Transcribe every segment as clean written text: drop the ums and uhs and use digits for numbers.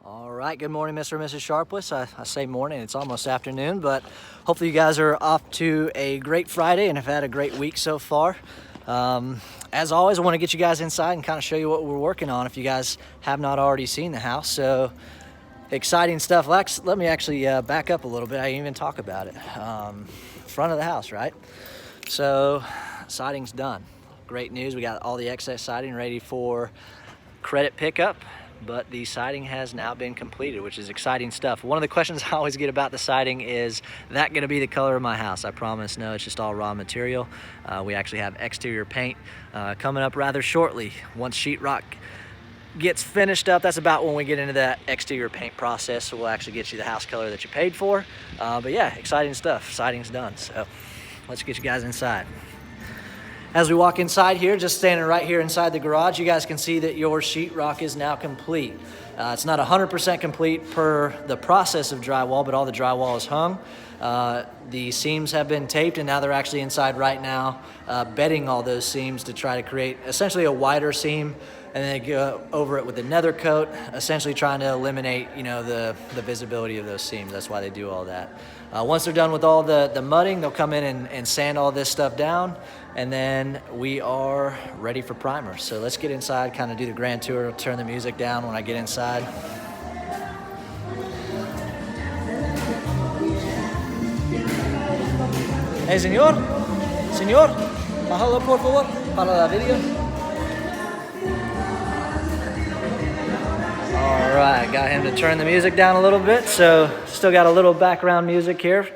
All right, good morning, Mr. and Mrs. Sharpless. I say morning, it's almost afternoon, but hopefully you guys are off to a great Friday and have had a great week so far. As always, I want to get you guys inside and kind of show you what we're working on if you guys have not already seen the house. So exciting stuff. Let me actually back up a little bit. I didn't even talk about it. Front of the house, right? So siding's done. Great news, we got all the excess siding ready for credit pickup. But the siding has now been completed, which is exciting stuff. One of the questions I always get about the siding is that going to be the color of my house? I promise no, it's just all raw material. We actually have exterior paint coming up rather shortly. Once sheetrock gets finished up, that's about when we get into that exterior paint process, so we'll actually get you the house color that you paid for. But yeah, exciting stuff. Siding's done, so let's get you guys inside. As we walk inside here, just standing right here inside the garage, you guys can see that your sheetrock is now complete. It's not 100% complete per the process of drywall, but all the drywall is hung. The seams have been taped, and now they're actually inside right now, bedding all those seams to try to create essentially a wider seam, and then they go over it with a nether coat, essentially trying to eliminate, the visibility of those seams. That's why they do all that. Once they're done with all the mudding, they'll come in and sand all this stuff down, and then we are ready for primer. So let's get inside, kind of do the grand tour. I'll turn the music down when I get inside. Hey, señor, bájalo por favor para la video. All right, got him to turn the music down a little bit, so still got a little background music here.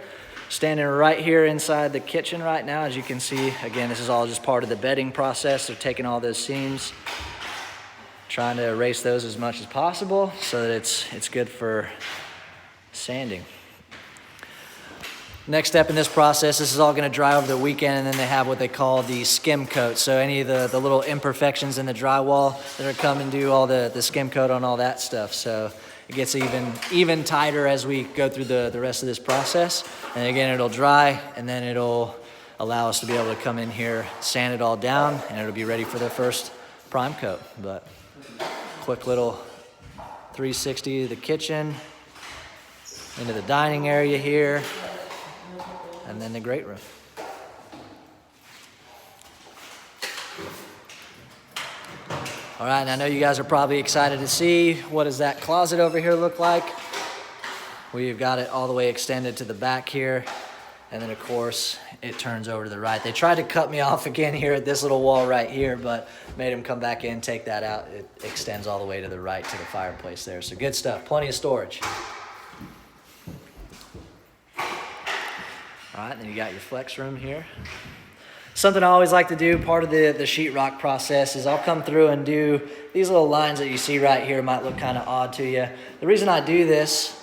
Standing right here inside the kitchen right now, as you can see. Again, this is all just part of the bedding process of taking all those seams, trying to erase those as much as possible so that it's good for sanding. Next step in this process, this is all going to dry over the weekend, and then they have what they call the skim coat. So any of the little imperfections in the drywall that are coming, do all the skim coat on all that stuff. So it gets even tighter as we go through the rest of this process. And again, it'll dry, and then it'll allow us to be able to come in here, sand it all down, and it'll be ready for the first prime coat. But quick little 360 of the kitchen, into the dining area here, and then the great room. All right, and I know you guys are probably excited to see what does that closet over here look like. We've got it all the way extended to the back here, and then of course it turns over to the right. They tried to cut me off again here at this little wall right here, but made them come back in, take that out. It extends all the way to the right to the fireplace there. So good stuff, plenty of storage. All right, then you got your flex room here. Something I always like to do, part of the sheetrock process, is I'll come through and do these little lines that you see right here. Might look kind of odd to you. The reason I do this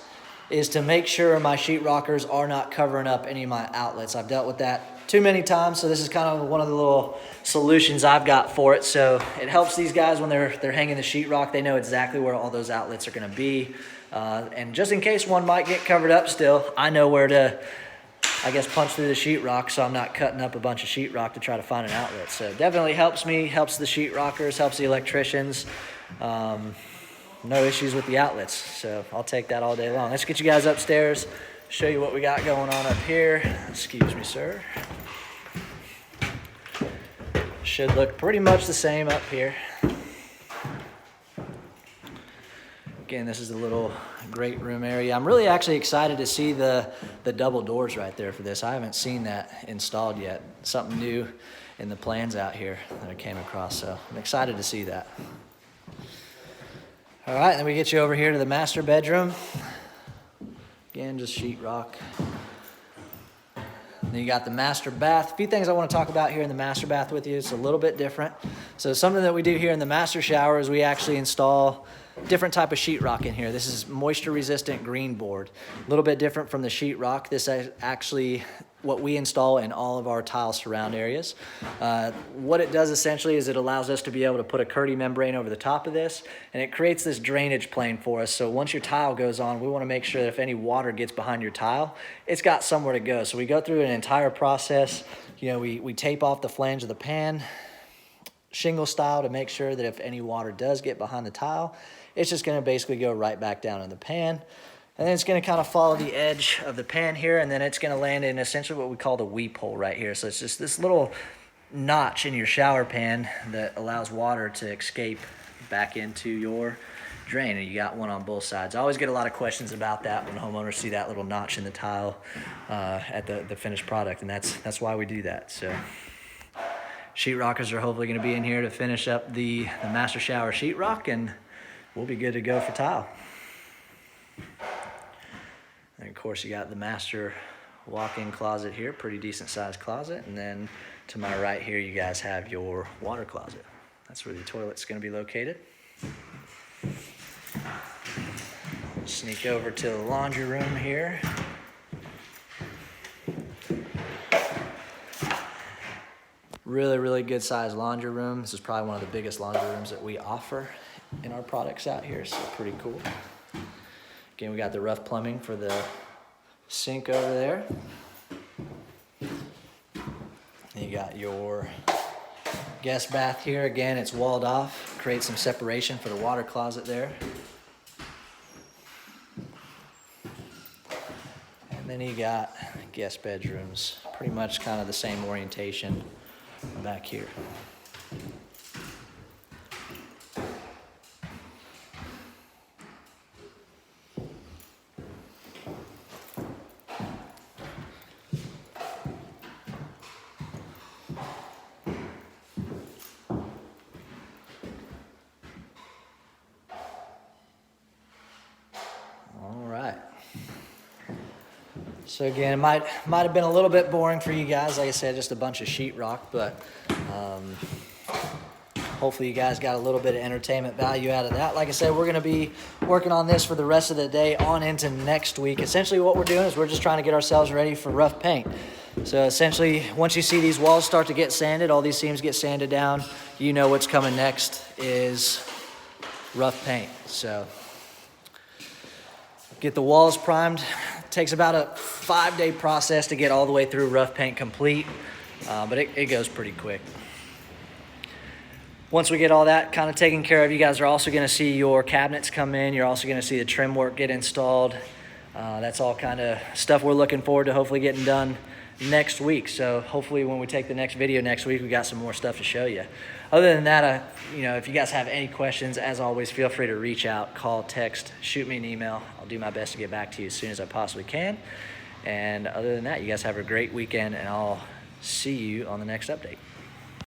is to make sure my sheetrockers are not covering up any of my outlets. I've dealt with that too many times, so this is kind of one of the little solutions I've got for it. So it helps these guys when they're hanging the sheetrock. They know exactly where all those outlets are going to be. And just in case one might get covered up still, I know where to, punch through the sheetrock, so I'm not cutting up a bunch of sheetrock to try to find an outlet. So it definitely helps me, helps the sheetrockers, helps the electricians. No issues with the outlets, so I'll take that all day long. Let's get you guys upstairs, show you what we got going on up here. Excuse me, sir. Should look pretty much the same up here. Again, this is the little great room area. I'm really actually excited to see the double doors right there for this. I haven't seen that installed yet. Something new in the plans out here that I came across, so I'm excited to see that. All right, then we get you over here to the master bedroom. Again, just sheetrock. Then you got the master bath. A few things I want to talk about here in the master bath with you. It's a little bit different. So something that we do here in the master shower is we actually install different type of sheetrock in here. This is moisture resistant green board. A little bit different from the sheetrock. This is actually what we install in all of our tile surround areas. What it does essentially is it allows us to be able to put a Kerdi membrane over the top of this, and it creates this drainage plane for us. So once your tile goes on, we want to make sure that if any water gets behind your tile, it's got somewhere to go. So we go through an entire process. We tape off the flange of the pan, shingle style, to make sure that if any water does get behind the tile, it's just gonna basically go right back down in the pan. And then it's gonna kind of follow the edge of the pan here, and then it's gonna land in essentially what we call the weep hole right here. So it's just this little notch in your shower pan that allows water to escape back into your drain, and you got one on both sides. I always get a lot of questions about that when homeowners see that little notch in the tile at the finished product, and that's why we do that. So sheetrockers are hopefully gonna be in here to finish up the master shower sheetrock, and we'll be good to go for tile. And of course you got the master walk-in closet here, pretty decent sized closet. And then to my right here, you guys have your water closet. That's where the toilet's gonna be located. Sneak over to the laundry room here. Really, really good sized laundry room. This is probably one of the biggest laundry rooms that we offer in our products out here, so pretty cool. Again, we got the rough plumbing for the sink over there. And you got your guest bath here. Again, it's walled off, create some separation for the water closet there. And then you got guest bedrooms, pretty much kind of the same orientation back here. So again, it might have been a little bit boring for you guys. Like I said, just a bunch of sheetrock, but hopefully you guys got a little bit of entertainment value out of that. Like I said, we're gonna be working on this for the rest of the day on into next week. Essentially what we're doing is we're just trying to get ourselves ready for rough paint. So essentially, once you see these walls start to get sanded, all these seams get sanded down, you know what's coming next is rough paint. So get the walls primed. Takes about a 5-day process to get all the way through rough paint complete, but it goes pretty quick. Once we get all that kind of taken care of, you guys are also gonna see your cabinets come in. You're also gonna see the trim work get installed. That's all kind of stuff we're looking forward to hopefully getting done next week. So hopefully when we take the next video next week, we got some more stuff to show you. Other than that, if you guys have any questions, as always, feel free to reach out, call, text, shoot me an email. I'll do my best to get back to you as soon as I possibly can. And other than that, you guys have a great weekend, and I'll see you on the next update.